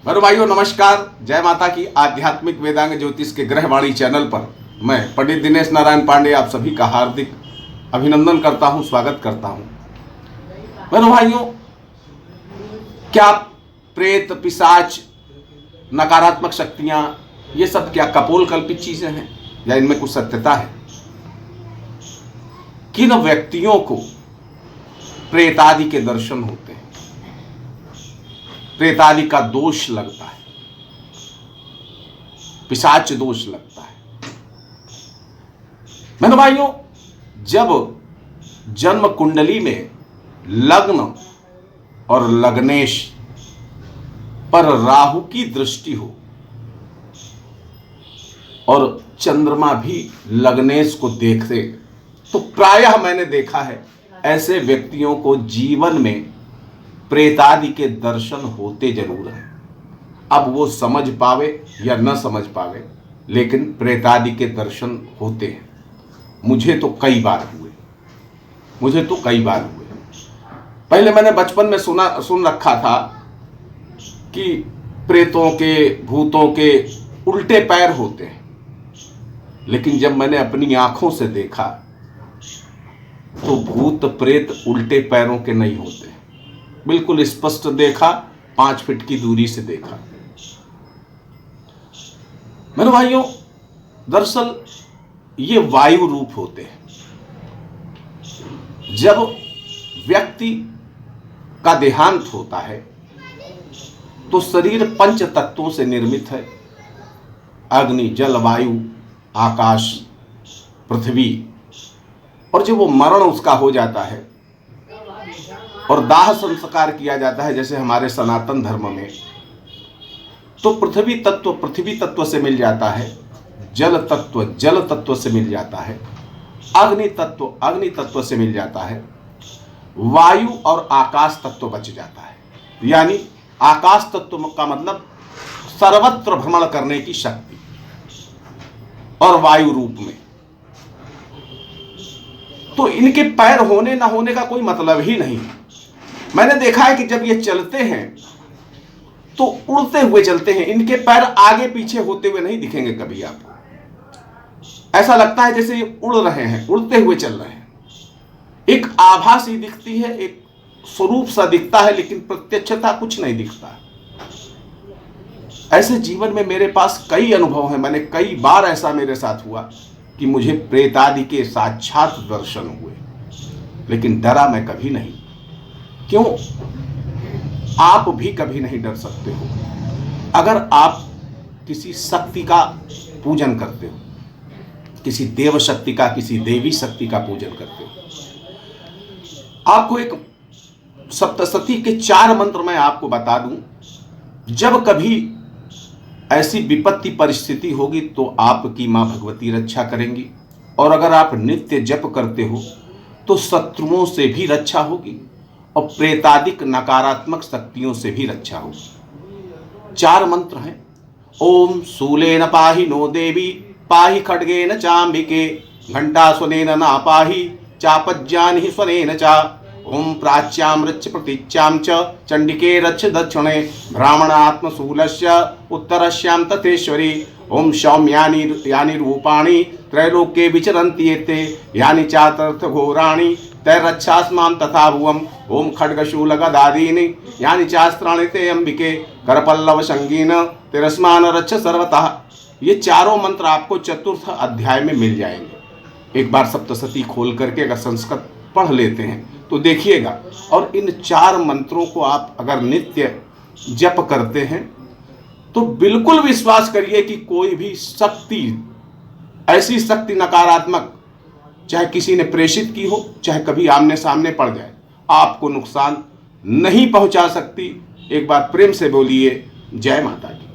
मेरे भाइयों नमस्कार। जय माता की। आध्यात्मिक वेदांग ज्योतिष के ग्रहवाणी चैनल पर मैं पंडित दिनेश नारायण पांडे आप सभी का हार्दिक अभिनंदन करता हूं, स्वागत करता हूं। मेरे भाइयों, क्या प्रेत, पिशाच, नकारात्मक शक्तियां, ये सब क्या कपोल कल्पित चीजें हैं या इनमें कुछ सत्यता है? किन व्यक्तियों को प्रेतादि के दर्शन होते हैं, प्रेतादि का दोष लगता है, पिशाच दोष लगता है? मेरे भाइयों, जब जन्म कुंडली में लग्न और लग्नेश पर राहु की दृष्टि हो और चंद्रमा भी लग्नेश को देखते, तो प्रायः मैंने देखा है ऐसे व्यक्तियों को जीवन में प्रेतादि के दर्शन होते जरूर हैं। अब वो समझ पावे या न समझ पावे, लेकिन प्रेतादि के दर्शन होते हैं। मुझे तो कई बार हुए। पहले मैंने बचपन में सुन रखा था कि प्रेतों के, भूतों के उल्टे पैर होते हैं, लेकिन जब मैंने अपनी आंखों से देखा तो भूत प्रेत उल्टे पैरों के नहीं होते। बिल्कुल स्पष्ट देखा, 5 फीट की दूरी से देखा। मेरे भाइयों, दरअसल ये वायु रूप होते हैं। जब व्यक्ति का देहांत होता है तो शरीर 5 तत्वों से निर्मित है। अग्नि, जल, वायु, आकाश, पृथ्वी। और जब वो मरण उसका हो जाता है और दाह संस्कार किया जाता है, जैसे हमारे सनातन धर्म में, तो पृथ्वी तत्व से मिल जाता है, जल तत्व से मिल जाता है, अग्नि तत्व से मिल जाता है, वायु और आकाश तत्व बच जाता है। यानी आकाश तत्व का मतलब सर्वत्र भ्रमण करने की शक्ति, और वायु रूप में। तो इनके पैर होने ना होने का कोई मतलब ही नहीं। मैंने देखा है कि जब ये चलते हैं तो उड़ते हुए चलते हैं। इनके पैर आगे पीछे होते हुए नहीं दिखेंगे कभी आपको। ऐसा लगता है जैसे ये उड़ रहे हैं, उड़ते हुए चल रहे हैं। एक आभा सी दिखती है, एक स्वरूप सा दिखता है, लेकिन प्रत्यक्षता कुछ नहीं दिखता। ऐसे जीवन में मेरे पास कई अनुभव हैं। मैंने कई बार ऐसा मेरे साथ हुआ कि मुझे प्रेतादि के साक्षात दर्शन हुए, लेकिन डरा मैं कभी नहीं। क्यों? आप भी कभी नहीं डर सकते हो अगर आप किसी शक्ति का पूजन करते हो, किसी देव शक्ति का, किसी देवी शक्ति का पूजन करते हो। आपको एक सप्तशती के 4 मंत्र मैं आपको बता दूं। जब कभी ऐसी विपत्ति परिस्थिति होगी तो आपकी मां भगवती रक्षा करेंगी, और अगर आप नित्य जप करते हो तो शत्रुओं से भी रक्षा होगी और प्रेतादिक नकारात्मक शक्तियों से भी रक्षा होगी। 4 मंत्र हैं। ओम शूलेन पाहि नो देवी, पाहि खड्गेन चाम्बिके, घंटास्वनेन ना पाहि, चापज्ञानि स्वनेन चा। ओम प्राच्यां रच्छ प्रतीच्यां च, चंडिके रच्छ दक्षिणे, ब्राह्मणात्मशूलस्य उत्तरस्यां तथेश्वरी। ओम सौम्यानि यानि रूपाणि त्रैलोक्ये विचरन्ति एते, यानि चातर्थ घोराणि तैरच्छास्मां तथा भुवम्। ओम खड्गशूल गदादीनि यानि चास्त्राणि ते अंबिके, करपल्लव संगीन तिरस्मान रच्छ सर्वतः। ये चारों मंत्र आपको 4th अध्याय में मिल जाएंगे। एक बार सप्तशती खोल करके अगर संस्कृत पढ़ लेते हैं तो देखिएगा। और इन 4 मंत्रों को आप अगर नित्य जप करते हैं तो बिल्कुल विश्वास करिए कि कोई भी शक्ति, ऐसी शक्ति नकारात्मक, चाहे किसी ने प्रेषित की हो, चाहे कभी आमने सामने पड़ जाए, आपको नुकसान नहीं पहुंचा सकती। एक बार प्रेम से बोलिए जय माता की।